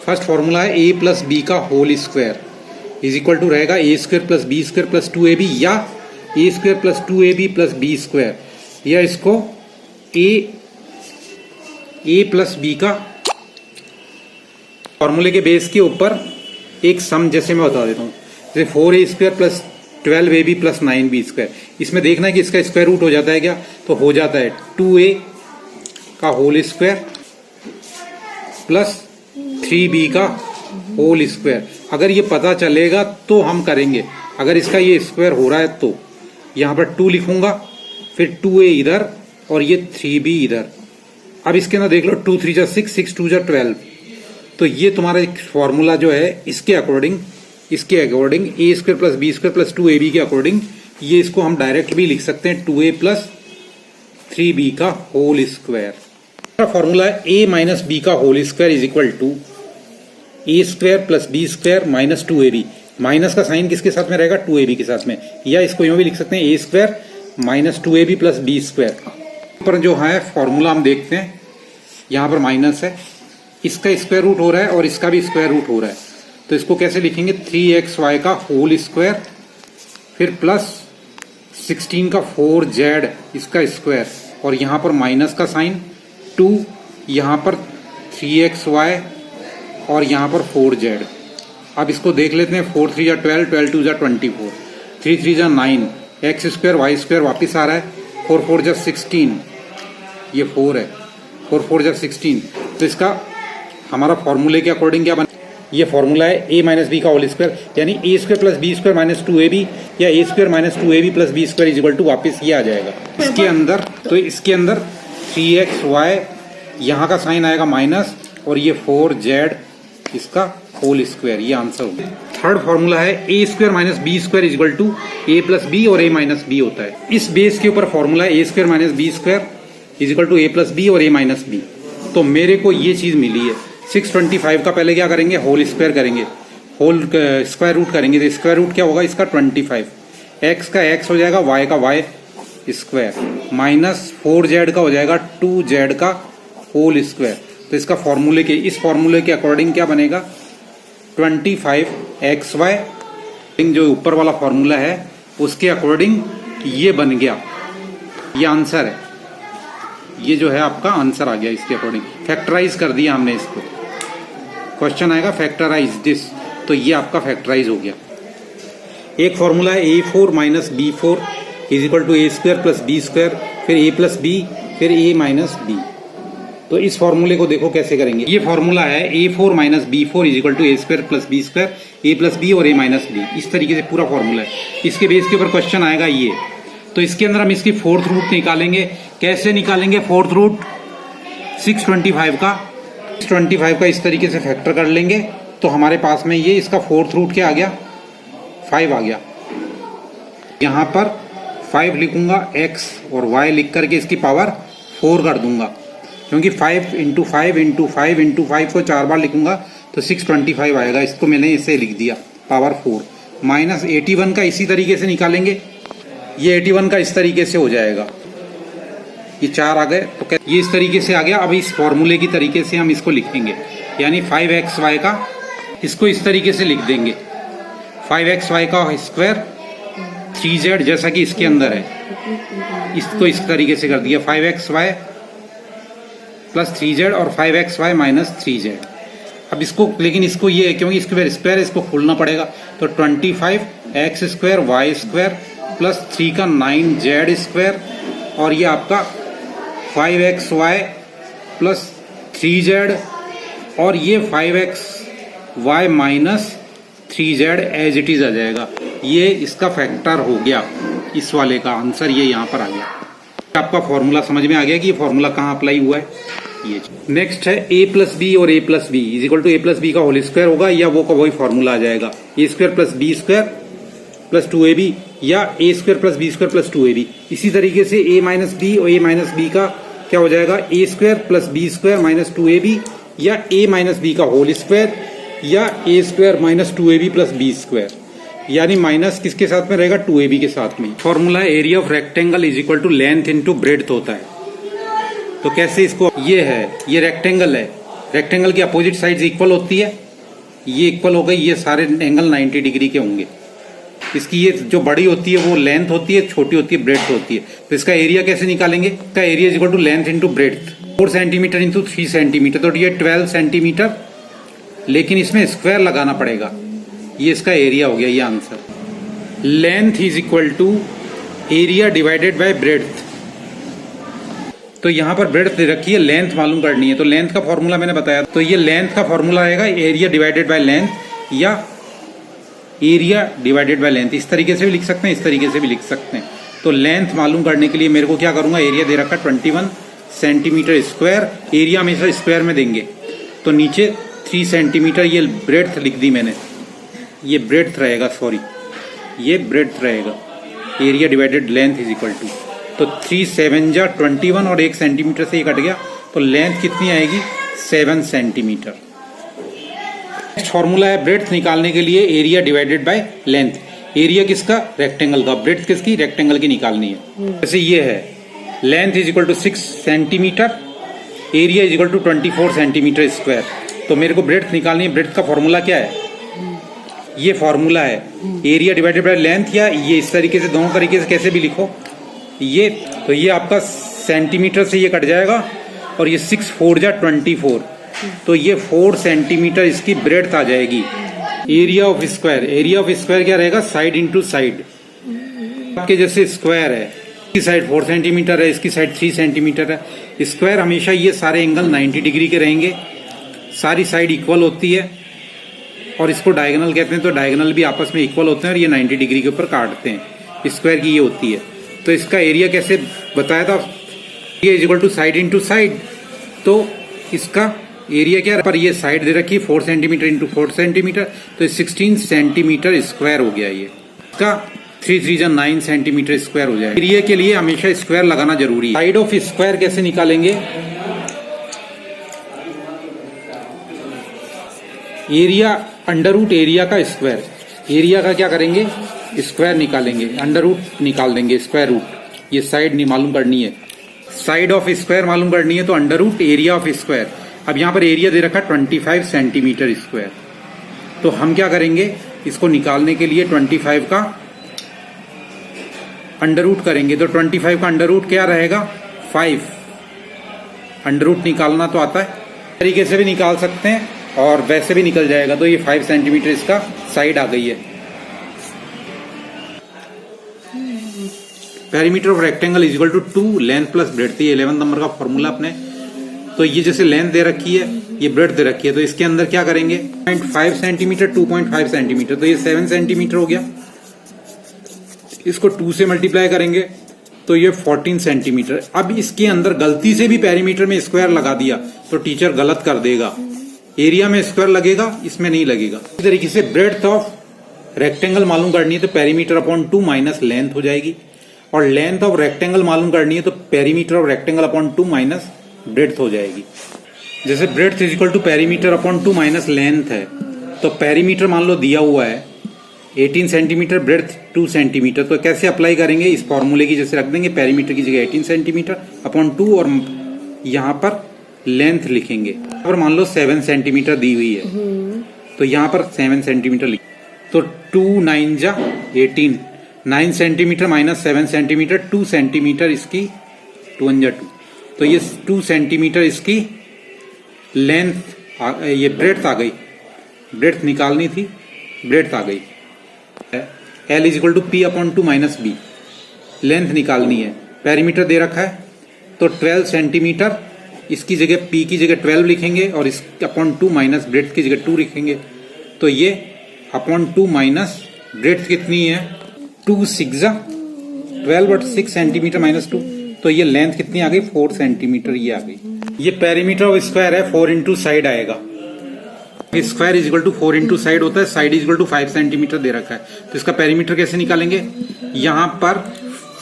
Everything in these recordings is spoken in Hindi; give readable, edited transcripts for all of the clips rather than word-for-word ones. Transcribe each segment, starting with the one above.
फर्स्ट फॉर्मूला है ए प्लस बी का whole square is equal to रहेगा A square plus B square plus 2ab या A square plus 2ab plus B square, या इसको ए प्लस बी का फॉर्मूले के बेस के ऊपर एक सम जैसे मैं बता देता हूँ, जैसे 4a square plus 12ab plus 9b square. इसमें देखना है कि इसका स्क्वायर रूट हो जाता है क्या, तो हो जाता है 2a का होल स्क्वायर प्लस 3b का होल स्क्वायर। अगर ये पता चलेगा तो हम करेंगे, अगर इसका ये स्क्वायर हो रहा है तो यहाँ पर 2 लिखूंगा, फिर 2a इधर और ये 3b इधर। अब इसके अंदर देख लो 2 3 जा 6, 6 2 जा 12। तो ये तुम्हारा एक फॉर्मूला जो है इसके according A square plus B square plus 2ab के अकॉर्डिंग ये इसको हम डायरेक्ट भी लिख सकते हैं 2a प्लस 3b का होल स्क्वायर। फॉर्मूला है a माइनस बी का whole square is equal to a square plus B square minus 2ab। Minus का साइन किसके साथ में रहेगा, 2ab के साथ में, या इसको यूं भी लिख सकते हैं A square minus 2ab plus B square. पर जो है फॉर्मूला हम देखते हैं, यहाँ पर माइनस है, इसका स्क्वायर रूट हो रहा है और इसका भी स्क्वायर रूट हो रहा है, तो इसको कैसे लिखेंगे 3xy का होल स्क्वायर फिर प्लस 16 का 4z इसका स्क्वायर, और यहाँ पर माइनस का साइन 2, यहाँ पर 3xy और यहाँ पर 4z। अब इसको देख लेते हैं, 4 3 जा 12, 12 2 जा 24, 3 3 जा 9, x स्क्वायर वाई स्क्वायर वापिस आ रहा है, 4 4 जा 16, ये 4 है, 4 4 जा 16। तो इसका हमारा फॉर्मूले के अकॉर्डिंग क्या बना, ये फॉर्मूला है a माइनस बी का होल स्क्वायर, यानी A square plus B square minus 2ab या A square minus 2ab plus B square is equal to वापिस ये आ जाएगा इसके अंदर। तो इसके अंदर 3xy यहाँ का साइन आएगा माइनस और ये 4z इसका होल स्क्वायर, ये आंसर होगा। थर्ड फॉर्मूला है A square minus B square is equal to A plus B और ए माइनस बी होता है। इस बेस के ऊपर फॉर्मूला है A square minus B square is equal to A plus B और ए माइनस बी। तो मेरे को ये चीज मिली है, 625 का पहले क्या करेंगे, होल स्क्वायर करेंगे, होल स्क्वायर रूट करेंगे, तो स्क्वायर रूट क्या होगा इसका 25, एक्स का एक्स हो जाएगा, वाई का वाई स्क्वायर माइनस 4z का हो जाएगा 2z का होल स्क्वायर। तो इसका इस फॉर्मूले के अकॉर्डिंग क्या बनेगा 25xy, जो ऊपर वाला फॉर्मूला है उसके अकॉर्डिंग ये बन गया, ये आंसर है, ये जो है आपका आंसर आ गया इसके अकॉर्डिंग। फैक्टराइज कर दिया हमने इसको, क्वेश्चन आएगा फैक्टराइज दिस, तो ये आपका फैक्टराइज हो गया। एक फॉर्मूला है a4 minus b4 is equal to a square plus B square फिर a प्लस बी फिर a माइनस बी। तो इस फॉर्मूले को देखो कैसे करेंगे, ये फॉर्मूला है a4 minus b4 is equal to a square plus B square a plus B और a माइनस बी, इस तरीके से पूरा फॉर्मूला है। इसके बेस के ऊपर क्वेश्चन आएगा ये, तो इसके अंदर हम इसकी फोर्थ रूट निकालेंगे। कैसे निकालेंगे फोर्थ रूट, 625 का इस तरीके से फैक्टर कर लेंगे, तो हमारे पास में ये इसका फोर्थ रूट क्या आ गया 5 आ गया। यहाँ पर 5 लिखूंगा, x और y लिख करके इसकी पावर 4 कर दूंगा, क्योंकि 5 इंटू 5 इंटू 5 इंटू 5 को 4 बार लिखूंगा तो 625 आएगा, इसको मैंने इसे लिख दिया पावर 4। माइनस 81 का इसी तरीके से निकालेंगे, ये 81 का इस तरीके से हो जाएगा, ये 4 आ गए, तो ये इस तरीके से आ गया। अब इस फॉर्मूले की तरीके से हम इसको लिखेंगे, यानी 5xy का इसको इस तरीके से लिख देंगे, 5xy का स्क्वायर 3z जैसा कि इसके अंदर है, इसको इस तरीके से कर दिया 5xy प्लस 3z और 5xy माइनस 3z। अब इसको, लेकिन इसको ये क्योंकि इसके स्क्वायर इसको खोलना पड़ेगा, तो 25x square Y square plus 3 का 9z स्क्वायर और ये आपका 5xy प्लस 3z और ये 5xy minus 3z as it is आ जाएगा। ये इसका फैक्टर हो गया, इस वाले का आंसर ये यहाँ पर आ गया। आपका फॉर्मूला समझ में आ गया कि ये फॉर्मूला कहाँ अप्लाई हुआ है। ये नेक्स्ट है a प्लस बी और a plus B is equal to A plus B का होल स्क्वायर होगा, या वो का वही फॉर्मूला आ जाएगा A square plus B square plus 2ab या A square plus B square plus 2ab। इसी तरीके से a माइनस बी और a माइनस बी का क्या हो जाएगा A square plus B square minus 2ab या a माइनस बी का होल स्क्वायर या A square minus 2ab plus B square, यानी माइनस किसके साथ में रहेगा 2ab के साथ में। Formula area of rectangle is equal to length into breadth होता है। तो कैसे इसको, ये है, ये रेक्टेंगल है, रेक्टेंगल की अपोजिट साइड्स इक्वल होती है, ये इक्वल हो गई, ये सारे एंगल 90 डिग्री के होंगे। इसकी ये जो बड़ी होती है वो लेंथ होती है, छोटी होती है ब्रेड्थ होती है। तो इसका एरिया कैसे निकालेंगे? इसका area is equal to length into breadth, 4 centimetre into 3 centimetre, तो ये 12 सेंटीमीटर, लेकिन इसमें स्क्वायर लगाना पड़ेगा। ये इसका एरिया हो गया, ये answer. Length is equal to area divided by breadth. तो यहां पर ब्रेड्थ दे रखी है, लेंथ मालूम करनी है, तो लेंथ का फॉर्मूला मैंने बताया। तो ये लेंथ का फॉर्मूला आएगा एरिया डिवाइडेड बाय लेंथ, या एरिया डिवाइडेड बाय लेंथ। इस तरीके से भी लिख सकते हैं, इस तरीके से भी लिख सकते हैं। तो लेंथ मालूम करने के लिए मेरे को क्या करूंगा, एरिया दे रखा 21 सेंटीमीटर स्क्वायर, एरिया हमेशा स्क्वायर में देंगे, तो नीचे 3 सेंटीमीटर ये ब्रेड्थ लिख दी मैंने, ये ब्रेड्थ रहेगा, सॉरी ये ब्रेड्थ रहेगा। Area divided length is equal to, तो 3 7 जा 21 और 1 सेंटीमीटर से ये कट गया, तो लेंथ कितनी आएगी 7 सेंटीमीटर। नेक्स्ट फॉर्मूला है ब्रेड्थ निकालने के लिए area divided by length. Area किसका? रेक्टेंगल का। ब्रेड्थ किसकी? रेक्टेंगल की निकालनी है। जैसे ये है, length is equal to 6 centimetre, area is equal to 24 centimetre square. तो मेरे को ब्रेड्थ निकालनी है। ब्रेड्थ का फॉर्मूला क्या है? ये फॉर्मूला है एरिया डिवाइडेड बाय लेंथ, या ये इस तरीके से, दोनों तरीके से कैसे भी लिखो ये। तो ये आपका सेंटीमीटर से ये कट जाएगा, और ये 6 4 जा 24, तो ये 4 सेंटीमीटर इसकी ब्रेड्थ आ जाएगी। Area of square, area of square क्या रहेगा? Side into side. आपके जैसे स्क्वायर है, इसकी साइड 4 सेंटीमीटर है, इसकी साइड 3 सेंटीमीटर है। स्क्वायर हमेशा ये सारे एंगल 90 डिग्री के रहेंगे, सारी साइड इक्वल होती है, और इसको डायगोनल कहते हैं। तो डायगोनल भी आपस में इक्वल होते हैं, और ये 90 डिग्री के ऊपर काटते हैं। स्क्वायर की ये होती है। तो इसका एरिया कैसे बताया था? ये is equal to side into side, तो इसका एरिया क्या पर ये साइड दे रखी है 4 सेंटीमीटर इंटू 4 सेंटीमीटर, तो 16 सेंटीमीटर स्क्वायर हो गया। ये इसका 3 3 जा 9 सेंटीमीटर स्क्वायर हो जाएगा। एरिया के लिए हमेशा स्क्वायर लगाना जरूरी है। साइड ऑफ स्क्वायर कैसे निकालेंगे? एरिया अंडर रूट एरिया का स्क्वायर, एरिया का क्या करेंगे? स्क्वायर निकालेंगे, अंडर रूट निकाल देंगे, स्क्वायर रूट। ये साइड नहीं मालूम करनी है, साइड ऑफ स्क्वायर मालूम करनी है, तो under root area of square. अब यहां पर एरिया दे रखा 25 सेंटीमीटर स्क्वायर, तो हम क्या करेंगे? इसको निकालने के लिए 25 का अंडर रूट करेंगे, तो 25 का अंडर रूट क्या रहेगा? 5। अंडर रूट निकालना तो आता है, तरीके से भी निकाल सकते हैं और वैसे भी निकल जाएगा। तो ये 5 सेंटीमीटर इसका साइड आ गई है। Perimeter of rectangle is equal to 2 length plus breadth. ये 11 नंबर का फॉर्मूला अपने। तो ये जैसे लेंथ दे रखी है, ये ब्रेड्थ दे रखी है, तो इसके अंदर क्या करेंगे? 0.5 सेंटीमीटर 2.5 सेंटीमीटर, तो ये 7 सेंटीमीटर हो गया। इसको 2 से मल्टीप्लाई करेंगे तो ये 14 सेंटीमीटर। अब इसके अंदर गलती से भी पेरीमीटर में स्क्वायर लगा दिया तो टीचर गलत कर देगा। एरिया में स्क्वायर लगेगा, इसमें नहीं लगेगा। इस तरीके से ब्रेड्थ ऑफ रेक्टेंगल मालूम करनी है तो पेरीमीटर अपॉन 2 माइनस लेंथ हो जाएगी, और लेंथ ऑफ रेक्टेंगल मालूम करनी है तो perimeter of rectangle upon 2 minus breadth हो जाएगी। जैसे breadth is equal to perimeter upon 2 minus length है, तो पेरीमीटर मान लो दिया हुआ है 18 सेंटीमीटर, ब्रेड्थ 2 सेंटीमीटर, तो कैसे अप्लाई करेंगे? इस फॉर्मूले की जैसे रख देंगे, पेरीमीटर की जगह 18 सेंटीमीटर अपॉन 2, और यहाँ पर लेंथ लिखेंगे। यहाँ पर मान लो 7 सेंटीमीटर दी हुई है, तो यहाँ पर 7 सेंटीमीटर लिख, तो 2 9 जा 18, 9 सेंटीमीटर माइनस 7 सेंटीमीटर, 2 सेंटीमीटर इसकी 2 1 जा 2, तो ये 2 सेंटीमीटर इसकी लेंथ, ये ब्रेड्थ आ गई। ब्रेड्थ निकालनी थी, ब्रेड्थ आ गई। L is equal to P upon 2 minus B, length निकालनी है। पेरीमीटर दे रखा है तो 12 सेंटीमीटर, इसकी जगह P की जगह 12 लिखेंगे, और इस अपॉन 2 माइनस ब्रेड्थ की जगह 2 लिखेंगे, तो ये अपॉन 2 माइनस ब्रेड्थ कितनी है? 2 6 जा 12 बट 6 सेंटीमीटर माइनस 2, तो ये लेंथ कितनी आ गई? 4 सेंटीमीटर ये आ गई। ये पेरीमीटर ऑफ स्क्वायर है, 4 इंटू साइड आएगा। Square is equal to 4 into side होता है, side is equal to 5 centimetre दे रखा है, तो इसका पेरीमीटर कैसे निकालेंगे? यहाँ पर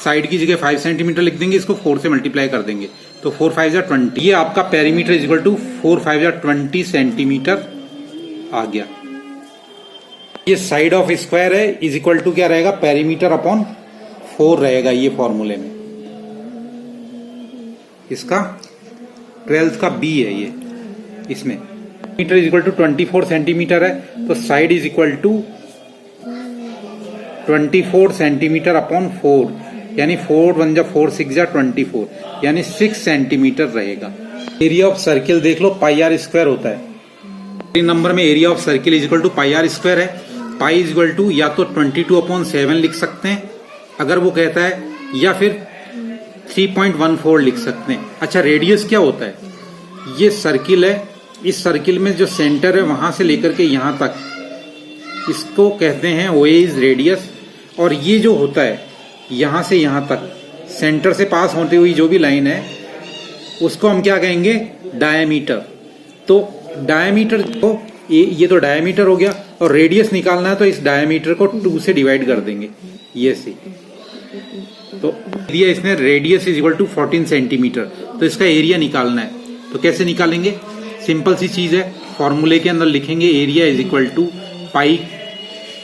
साइड की जगह 5 सेंटीमीटर लिख देंगे, इसको 4 से मल्टीप्लाई कर देंगे, तो 4 5 जा 20। ये आपका पेरीमीटर इज इक्वल टू 4 5 जा 20 सेंटीमीटर आ गया। ये साइड ऑफ स्क्वायर है, इज इक्वल टू क्या रहेगा? पेरीमीटर अपॉन 4 रहेगा ये फॉर्मूले में। इसका 12th का B है ये, इसमें metre is equal to 24 centimetre है, तो side is equal to 24 centimetre upon 4, यानी 4 1 जा 4 6 जा 24, यानी 6 सेंटीमीटर रहेगा। एरिया ऑफ सर्किल देख लो, पाई आर स्क्वायर होता है। 3 नंबर में area of circle is equal to pi are square है। पाई इज इक्वल टू या तो 22/7 लिख सकते हैं अगर वो कहता है, या फिर 3.14 लिख सकते हैं। अच्छा, रेडियस क्या होता है? ये सर्किल है, इस सर्किल में जो सेंटर है वहां से लेकर के यहां तक, इसको कहते हैं OA इज रेडियस। और ये जो होता है यहां से यहां तक सेंटर से पास होती हुई जो भी लाइन है उसको हम क्या कहेंगे? डायमीटर। तो डायमीटर को ये तो डायमीटर हो गया, और रेडियस निकालना है तो इस डायमीटर को 2 से डिवाइड कर देंगे, ये से। तो दिया इसने radius is equal to 14 centimetre, तो इसका एरिया निकालना है। तो कैसे निकालेंगे? सिंपल सी चीज है, फॉर्मूले के अंदर लिखेंगे area is equal to pi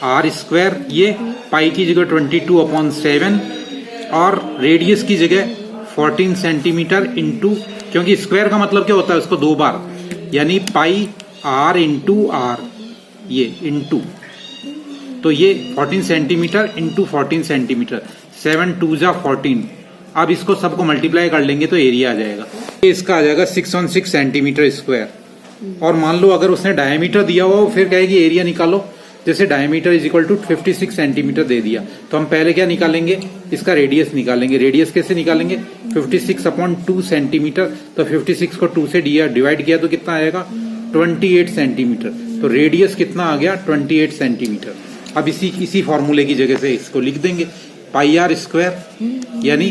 are square, ये पाई की जगह 22/7 और रेडियस की जगह 14 सेंटीमीटर इंटू, क्योंकि स्क्वायर का मतलब क्या होता है उसको 2 बार, यानी पाई आर इंटू आर, ये इंटू, तो ये 14 सेंटीमीटर इंटू 14 सेंटीमीटर, 7 2 जा 14। अब इसको सबको मल्टीप्लाई कर लेंगे तो एरिया आ जाएगा, इसका आ जाएगा 616 सेंटीमीटर स्क्वायर। और मान लो अगर उसने डायमीटर दिया हुआ, फिर कहेगी एरिया निकालो। जैसे diameter is equal to 56 centimetre दे दिया, तो हम पहले क्या निकालेंगे? इसका रेडियस निकालेंगे। रेडियस कैसे निकालेंगे? 56/2 सेंटीमीटर, तो 56 को 2 से डिवाइड किया तो कितना आएगा? 28 सेंटीमीटर। तो रेडियस कितना आ गया? 28 सेंटीमीटर। अब इसी फॉर्मूले की जगह से इसको लिख देंगे, पाई आर स्क्वायर यानी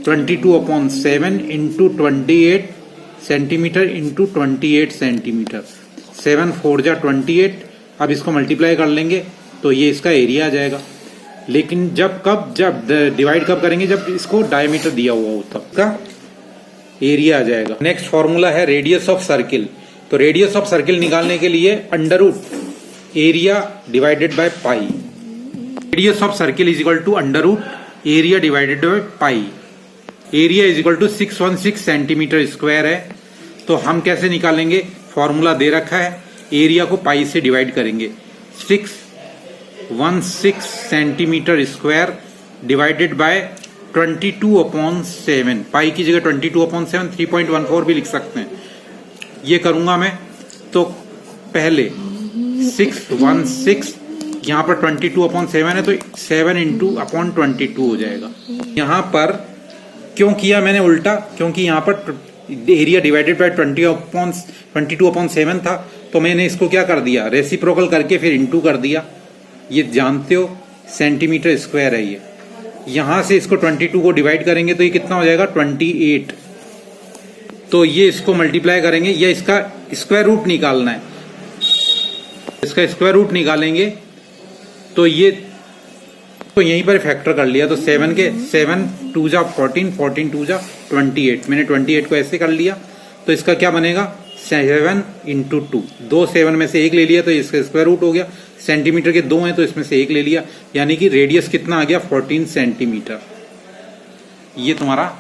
22/7 इंटू 28 सेंटीमीटर इंटू 28 सेंटीमीटर, 7 4 जा 28। अब इसको मल्टीप्लाई कर लेंगे तो ये इसका एरिया आ जाएगा। लेकिन जब डिवाइड कब करेंगे? जब इसको डायमीटर दिया हुआ हो तब का एरिया आ जाएगा। नेक्स्ट फॉर्मूला है रेडियस ऑफ सर्किल। तो रेडियस ऑफ सर्किल निकालने के लिए under root area divided by pi. Radius of circle is equal to under root area divided by pi. Area is equal to 616 centimetre square है, तो हम कैसे निकालेंगे? फॉर्मूला दे रखा है, एरिया को पाई से डिवाइड करेंगे। 616 सेंटीमीटर स्क्वायर डिवाइडेड बाय 22/7। पाई की जगह 22/7 3.14 भी लिख सकते हैं। ये करूंगा मैं, तो पहले 616, यहाँ पर 22/7 है तो 7 इंटू अपॉन 22 हो जाएगा। यहाँ पर क्यों किया मैंने उल्टा? क्योंकि यहाँ पर एरिया डिवाइडेड बाय 22/7 था, तो मैंने इसको क्या कर दिया? रेसिप्रोकल करके फिर इंटू कर दिया। ये जानते हो सेंटीमीटर स्क्वायर है ये। यहां से इसको 22 को डिवाइड करेंगे तो ये कितना हो जाएगा? 28। तो ये इसको मल्टीप्लाई करेंगे, या इसका स्क्वायर रूट निकालना है। इसका स्क्वायर रूट निकालेंगे तो ये तो यहीं पर फैक्टर कर लिया, तो 7 2 जा 14, 14 2 जा 28। मैंने 28 को ऐसे कर लिया, तो इसका क्या बनेगा? 7 इंटू 2, 2 7 में से 1 ले लिया तो इसका स्क्वायर रूट हो गया। सेंटीमीटर के 2 हैं तो इसमें से 1 ले लिया, यानी कि रेडियस कितना आ गया? 14 सेंटीमीटर। ये तुम्हारा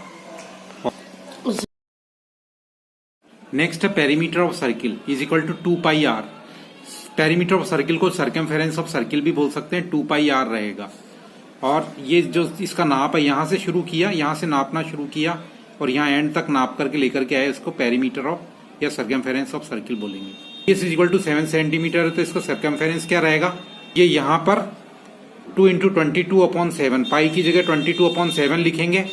next perimeter of circle is equal to 2 pi r. Perimeter of circle को सर्कमफेरेंस ऑफ सर्किल भी बोल सकते हैं, 2 पाई आर रहेगा। और ये जो इसका नाप है, यहां से शुरू किया, यहां से नापना शुरू किया और यहाँ एंड तक नाप करके लेकर के आए, इसको पेरीमीटर ऑफ या सर्कमफेरेंस ऑफ सर्किल बोलेंगे। इस इक्वल टू 7 सेंटीमीटर है, तो इसका सर्कमफेरेंस क्या रहेगा? ये यहाँ पर 2 इंटू 22/7, पाई की जगह 22/7 लिखेंगे।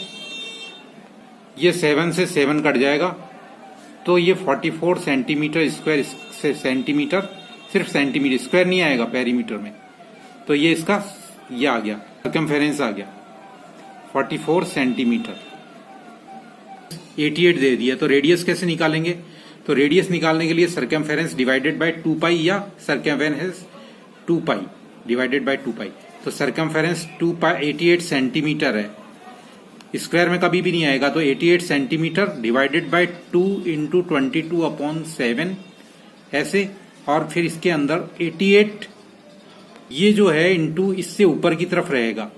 ये 7 से 7 कट जाएगा, तो ये 44 सेंटीमीटर स्क्वायर सेंटीमीटर, सिर्फ सेंटीमीटर, स्क्वायर नहीं आएगा पेरीमीटर में। तो ये इसका ये आ गया, सर्कमफेरेंस आ गया 44 सेंटीमीटर। 88 दे दिया, तो रेडियस कैसे निकालेंगे? तो रेडियस निकालने के लिए सर्कमफेरेंस डिवाइडेड बाय 2 पाई या सर्कमफेरेंस 2 पाई डिवाइडेड बाय 2 पाई। तो सर्कमफेरेंस 2 पाई 88 सेंटीमीटर है, स्क्वायर में कभी भी नहीं आएगा, तो 88 सेंटीमीटर डिवाइडेड बाय 2 इंटू 22/7 ऐसे। और फिर इसके अंदर 88 ये जो है इंटू इससे ऊपर की तरफ रहेगा,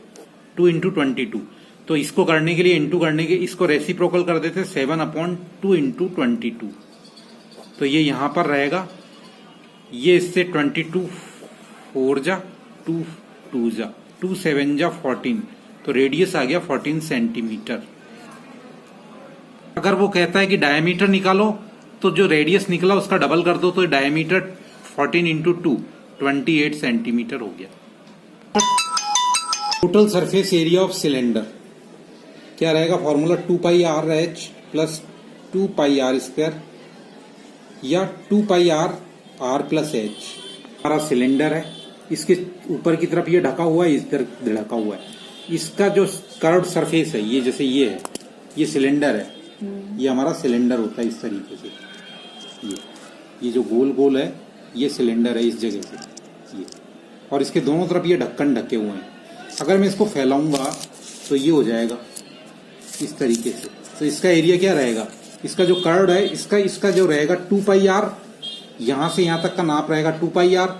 2 इंटू 22। तो इसको करने के लिए, इंटू करने के, इसको रेसिप्रोकल कर देते 7/2 इंटू 22। तो ये यहाँ पर रहेगा, ये इससे 22 4 जा 2 2 जा 2 7 जा 14, तो रेडियस आ गया 14 सेंटीमीटर। अगर वो कहता है कि डायमीटर निकालो तो जो रेडियस निकला उसका डबल कर दो, तो डायमीटर 14 इंटू 2 28 सेंटीमीटर हो गया। Total surface area of cylinder क्या रहेगा? Formula 2 pi r h plus 2 pi are square या 2 pi r r plus h. हमारा सिलेंडर है, इसके ऊपर की तरफ ये ढका हुआ है, इस तरफ ढका हुआ है। इसका जो कर्व्ड सरफेस है, ये जैसे ये है, ये सिलेंडर है, ये हमारा सिलेंडर होता है इस तरीके से। ये जो गोल गोल है ये सिलेंडर है इस जगह से ये, और इसके दोनों तरफ ये ढक्कन ढके हुए हैं। अगर मैं इसको फैलाऊंगा तो ये हो जाएगा इस तरीके से। तो इसका एरिया क्या रहेगा? इसका जो कर्व है इसका जो रहेगा 2 पाई आर, यहां से यहां तक का नाप रहेगा 2 पाई आर,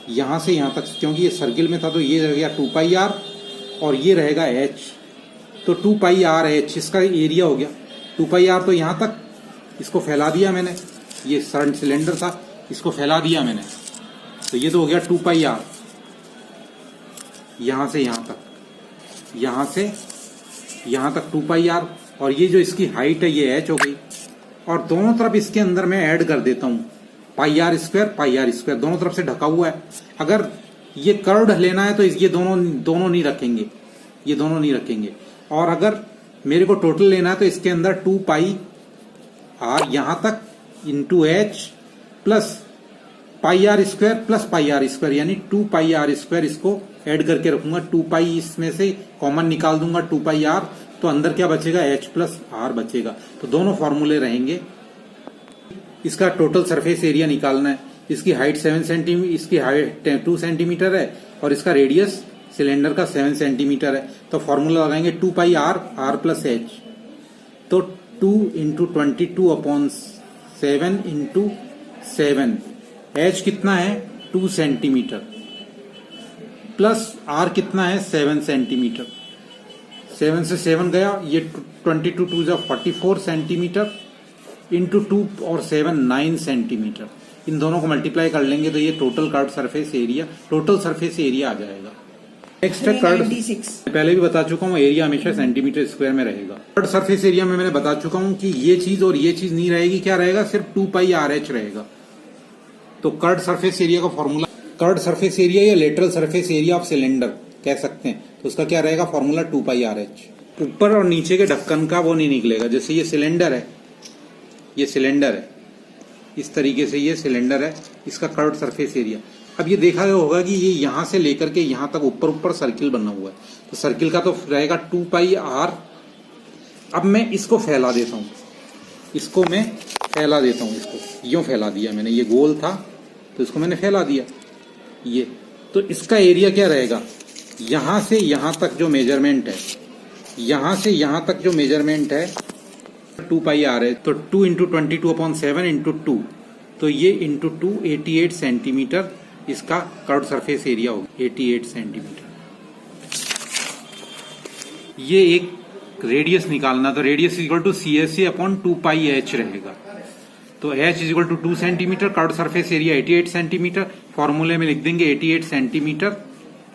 यहां से यहां तक, क्योंकि ये सर्किल में था तो ये रहेगा 2 पाई आर, और ये रहेगा एच, तो 2 पाई आर एच इसका एरिया हो गया। 2 पाई आर तो यहां तक, इसको फैला दिया मैंने, ये सरंट सिलेंडर था, इसको फैला दिया मैंने, तो ये तो हो गया 2 पाई आर, यहां से यहां तक, यहां से यहां तक 2 पाई आर, और ये जो इसकी हाइट है ये एच हो गई। और दोनों तरफ इसके अंदर मैं ऐड कर देता हूं पाई आर स्क्वायर, दोनों तरफ से ढका हुआ है। अगर ये कर्व्ड लेना है तो ये दोनों नहीं रखेंगे, ये दोनों नहीं रखेंगे। और अगर मेरे को टोटल लेना है तो इसके अंदर 2 पाई आर यहां तक into h plus pi are square plus pi are square, यानी 2 पाई आर स्क्वायर इसको ऐड करके रखूंगा। 2 पाई इसमें से कॉमन निकाल दूंगा, 2 पाई आर, तो अंदर क्या बचेगा? एच प्लस आर बचेगा। तो दोनों फॉर्मूले रहेंगे। इसका टोटल सरफेस एरिया निकालना है। इसकी हाइट 7 सेंटीमीटर, इसकी हाइट 2 सेंटीमीटर है, और इसका रेडियस सिलेंडर का 7 सेंटीमीटर है। तो फॉर्मूला लगाएंगे 2 pi r r plus H, तो 2 इंटू 22 अपॉन 7 इंटू 7, एच कितना है? 2 सेंटीमीटर, प्लस आर कितना है? 7 सेंटीमीटर। 7 से 7 गया, ये 22 2 जा 44 सेंटीमीटर इंटू 2 और 7 9 सेंटीमीटर। इन दोनों को मल्टीप्लाई कर लेंगे तो ये टोटल कर्व्ड सरफेस एरिया आ जाएगा। नेक्स्ट है कर्व्ड, पहले भी बता चुका हूँ, एरिया हमेशा सेंटीमीटर स्क्वायर में रहेगा। कर्व्ड सरफेस एरिया में मैंने बता चुका हूँ कि ये चीज और ये चीज नहीं रहेगी, क्या रहेगा? सिर्फ 2 पाई आर एच रहेगा। तो कर्व्ड सरफेस एरिया का फॉर्मूला, कर्व्ड सरफेस एरिया या lateral surface area of cylinder कह सकते हैं, तो उसका क्या रहेगा? Formula 2 pi r H. ऊपर और नीचे के ढक्कन का वो नहीं निकलेगा। जैसे ये सिलेंडर है, ये सिलेंडर है, इस तरीके से ये सिलेंडर है, इसका कर्व्ड सरफेस एरिया। अब ये देखा होगा कि ये यहां से लेकर के यहां तक ऊपर सर्किल बना हुआ है, तो सर्किल का तो रहेगा 2 पाई आर। अब मैं इसको फैला देता हूं, इसको मैं फैला देता हूं, इसको यूं फैला दिया मैंने, ये गोल था तो इसको मैंने फैला दिया ये। तो इसका एरिया क्या रहेगा? यहां से यहां तक जो मेजरमेंट है, यहां से यहां तक जो मेजरमेंट है 2 पाई आर है, तो 2 इंटू 22 अपॉन 7 इंटू 2, तो ये इंटू 2 88 सेंटीमीटर इसका कर्व्ड सरफेस एरिया होगा, 88 सेंटीमीटर। ये एक रेडियस निकालना, तो radius equal to CSA upon 2 pi h रहेगा। तो h equal to 2 centimetre, curved surface area 88 centimetre. फॉर्मूले में लिख देंगे 88 सेंटीमीटर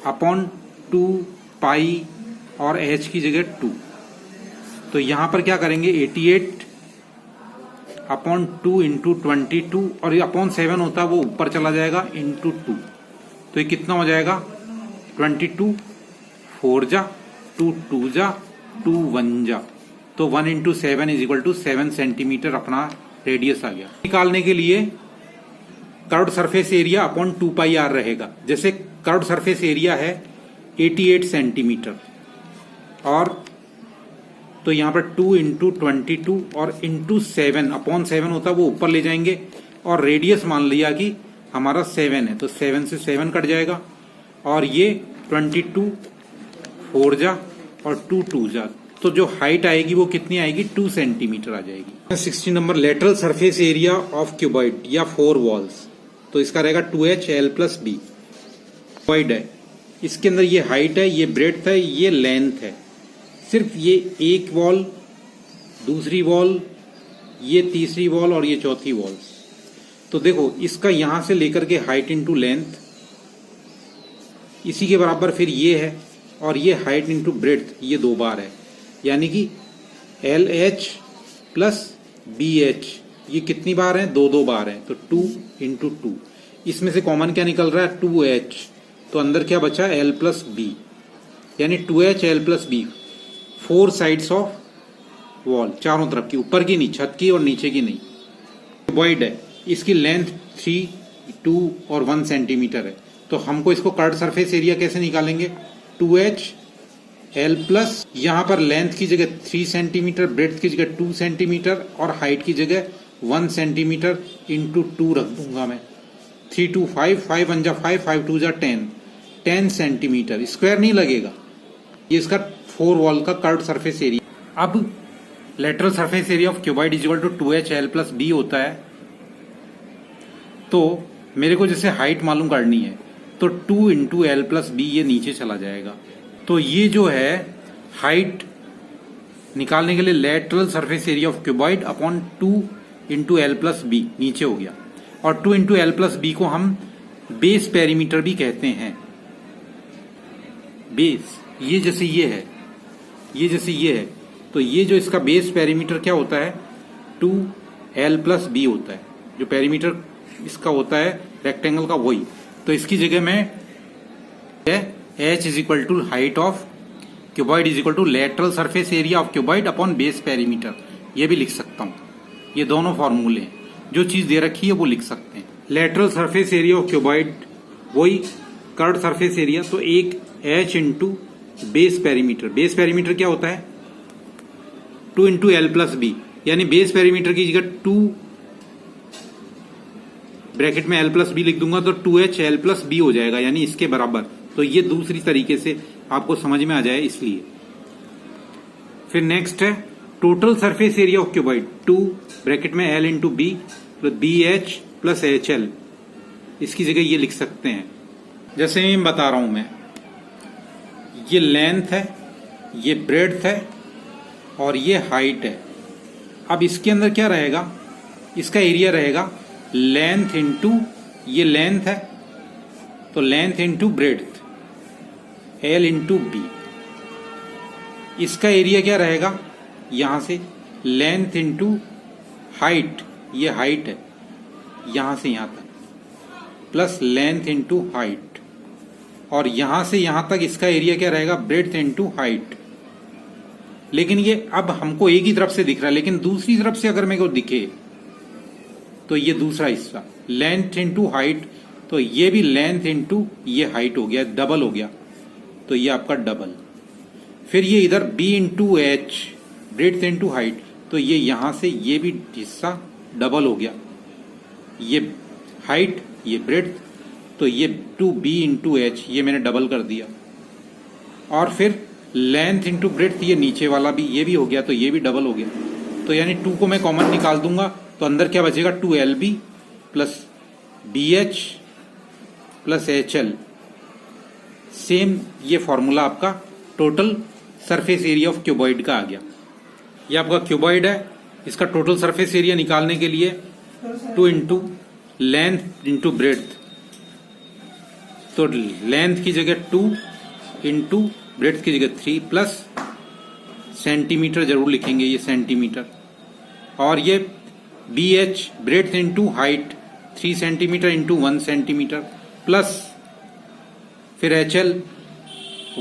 अपॉन 2 पाई और h की जगह 2। तो यहां पर क्या करेंगे? 88 अपॉन 2 इंटू 22, और ये अपॉन 7 होता है वो ऊपर चला जाएगा, इंटू 2। तो ये कितना हो जाएगा? 22 4 जा 2 2 जा 2 1 जा, तो 1 into 7 is equal to 7 centimetre अपना रेडियस आ गया। निकालने के लिए curved surface area upon 2 pi r रहेगा। जैसे कर्व्ड सरफेस एरिया है 88 सेंटीमीटर, और तो यहां पर 2 इंटू 22 और इंटू 7 अपॉन 7 होता है वो ऊपर ले जाएंगे, और रेडियस मान लिया कि हमारा 7 है, तो 7 से 7 कट जाएगा, और ये 22 4 जा और 2 2 जा, तो जो हाइट आएगी वो कितनी आएगी? 2 सेंटीमीटर आ जाएगी। 16 number, lateral surface area of cuboid या 4 वॉल्स, तो इसका रहेगा 2H L plus B। Cuboid है, इसके अंदर ये हाइट है, ये ब्रेड्थ है, ये लेंथ है। सिर्फ ये एक वॉल, दूसरी वॉल, ये तीसरी वॉल और ये चौथी वॉल। तो देखो इसका यहां से लेकर के हाइट इंटू लेंथ इसी के बराबर फिर ये है, और ये हाइट इंटू ब्रेड्थ ये 2 बार है, यानी कि LH प्लस BH ये कितनी बार है? 2 बार है। तो 2 इंटू 2, इसमें से कॉमन क्या निकल रहा है? 2H। तो अंदर क्या बचा? L प्लस बी, यानी 2H L plus b, 4 sides of wall, चारों तरफ की, ऊपर की नहीं, छत की और नीचे की नहीं। क्यूबॉइड है, इसकी लेंथ 3, 2 और 1 सेंटीमीटर है। तो हमको इसको कर्व्ड सरफेस एरिया कैसे निकालेंगे? 2H L प्लस, यहां पर लेंथ की जगह 3 सेंटीमीटर, ब्रेड्थ की जगह 2 सेंटीमीटर और हाइट की जगह 1 सेंटीमीटर इंटू 2 रख दूंगा मैं। 3 2 5, 5 1 जा 5, 5 2 जा 10 सेंटीमीटर। स्क्वायर नहीं लगेगा। ये इसका 4 वॉल का कर्व्ड सरफेस एरिया। अब lateral surface area of cuboid is equal to 2H L plus b होता है। तो मेरे को जैसे हाइट मालूम करनी है तो 2 इंटू एल प्लस बी ये नीचे चला जाएगा। तो ये जो है हाइट निकालने के लिए lateral surface area of cuboid upon 2 into l plus b नीचे हो गया। और 2 इंटू एल प्लस बी को हम बेस पेरीमीटर भी कहते हैं। बेस ये जैसे ये है, ये जैसे ये है, तो ये जो इसका बेस पेरीमीटर क्या होता है? 2L प्लस बी होता है। जो पेरीमीटर इसका होता है रेक्टेंगल का वही। तो इसकी जगह में H is equal to height of cuboid is equal to lateral surface area of cuboid upon base perimeter, ये भी लिख सकता हूं। ये दोनों फॉर्मूले हैं, जो चीज दे रखी है वो लिख सकते हैं। Lateral surface area of cuboid वही कर्व्ड सरफेस एरिया, तो एक H into base perimeter. Base perimeter क्या होता है? 2 इंटू एल प्लस बी, यानी बेस पेरीमीटर की जगह 2 ब्रैकेट में L प्लस बी लिख दूंगा तो 2H L प्लस बी हो जाएगा, यानी इसके बराबर। तो ये दूसरी तरीके से आपको समझ में आ जाए इसलिए। फिर नेक्स्ट है total surface area of cuboid, 2 bracket में L into b plus BH plus HL, इसकी जगह ये लिख सकते हैं। जैसे मैं बता रहा हूं मैं, ये लेंथ है, ये ब्रेड्थ है और ये हाइट है। अब इसके अंदर क्या रहेगा? इसका एरिया रहेगा लेंथ इंटू, ये लेंथ है तो length into breadth, L into b. इसका एरिया क्या रहेगा? यहां से लेंथ इंटू हाइट, ये हाइट है यहां से यहां तक, प्लस लेंथ इंटू हाइट, और यहां से यहां तक इसका एरिया क्या रहेगा? Breadth into height. लेकिन ये अब हमको एक ही तरफ से दिख रहा है, लेकिन दूसरी तरफ से अगर मेरे को दिखे तो ये दूसरा हिस्सा लेंथ इंटू हाइट, तो ये भी लेंथ इंटू ये हाइट हो गया, डबल हो गया। तो ये आपका डबल। फिर ये इधर B into H, breadth into height, तो ये यहां से ये भी हिस्सा डबल हो गया। ये हाइट, ये ब्रेड्थ, तो ये 2B इंटू एच, ये मैंने डबल कर दिया। और फिर लेंथ इंटू ब्रेड्थ, ये नीचे वाला भी, ये भी हो गया, तो ये भी डबल हो गया। तो यानी 2 को मैं कॉमन निकाल दूंगा तो अंदर क्या बचेगा? 2LB plus BH plus HL। Same ये फॉर्मूला आपका total surface area of cuboid का आ गया। ये आपका क्यूबॉइड है, इसका टोटल सरफेस एरिया निकालने के लिए 2 इंटू लेंथ इंटू ब्रेड्थ, तो लेंथ की जगह 2 इंटू ब्रेड्थ की जगह 3 प्लस सेंटीमीटर जरूर लिखेंगे, ये सेंटीमीटर। और ये BH breadth into height 3 centimetre into 1 centimetre, plus फिर HL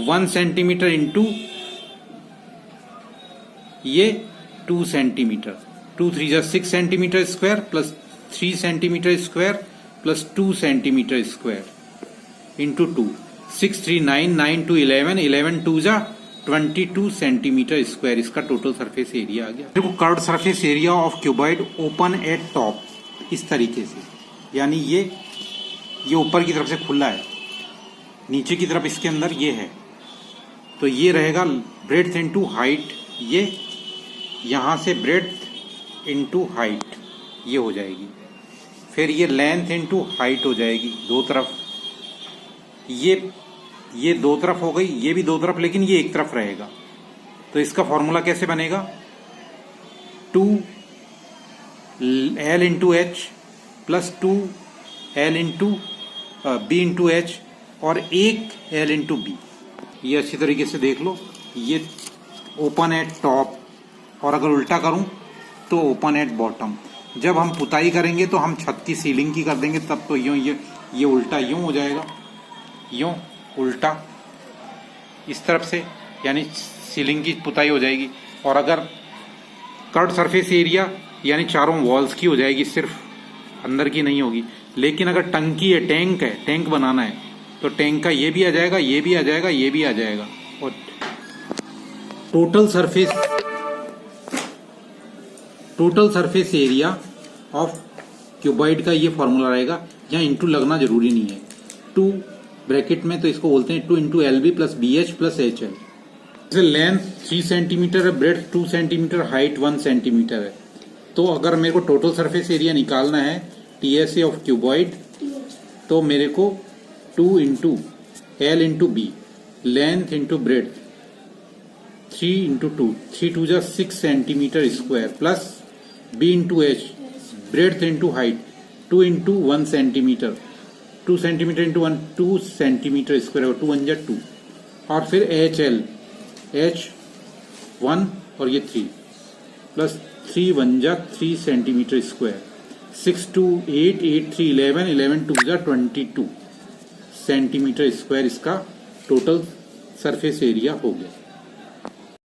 1 सेंटीमीटर इंटू ये 2 सेंटीमीटर, 2 3 जा 6 centimetre square plus 3 centimetre square plus 2 centimetre square into 2, 6 3 9 9 2 11 11 2 जा 22 सेंटीमीटर स्क्वायर, इसका टोटल सरफेस एरिया आ गया। देखो curved surface area of cuboid open at top, इस तरीके से, यानी ये ऊपर की तरफ से खुला है, नीचे की तरफ इसके अंदर ये है। तो ये रहेगा ब्रेड्थ इंटू हाइट, ये यहां से ब्रेड्थ इंटू हाइट ये हो जाएगी। फिर ये लेंथ इंटू हाइट हो जाएगी दो तरफ, ये दो तरफ हो गई, ये भी दो तरफ, लेकिन ये एक तरफ रहेगा। तो इसका फॉर्मूला कैसे बनेगा? 2 L into h plus 2 L into b into h और एक L इंटू बी। ये अच्छी तरीके से देख लो, ये ओपन एट टॉप और अगर उल्टा करूं तो ओपन एट बॉटम। जब हम पुताई करेंगे तो हम छत की सीलिंग की कर देंगे, तब तो यूं ये उल्टा यूं हो जाएगा, यूं उल्टा इस तरफ से, यानी सीलिंग की पुताई हो जाएगी। और अगर कर्ड सरफेस एरिया यानी चारों वॉल्स की हो जाएगी, सिर्फ अंदर की नहीं होगी। लेकिन अगर टंकी है, टैंक बनाना है, तो टैंक का ये भी आ जाएगा, ये भी आ जाएगा, ये भी आ जाएगा। और total surface area of cuboid का ये फॉर्मूला रहेगा। यहाँ इंटू लगना जरूरी नहीं है, 2 ब्रैकेट में, तो इसको बोलते हैं 2 into LB plus BH plus HL। Length 3 centimetre है, ब्रेड्थ 2 सेंटीमीटर, हाइट 1 सेंटीमीटर है। तो अगर मेरे को टोटल सरफेस एरिया निकालना है TSA ऑफ क्यूबॉइड, तो मेरे को 2 into L into B, length into breadth 3 into 2, 3 2 जा 6 centimetre square, plus B into H, breadth into height 2 into 1 centimetre, 2 centimetre into 1, 2 centimetre square, 2 1 जा 2, और फिर HL, H 1 और ये 3, प्लस 3 1 जा 3 सेंटीमीटर स्क्वायर, 6 2 8 8 3 11 11 2 जा 22 सेंटीमीटर स्क्वायर इसका टोटल सरफेस एरिया हो गया।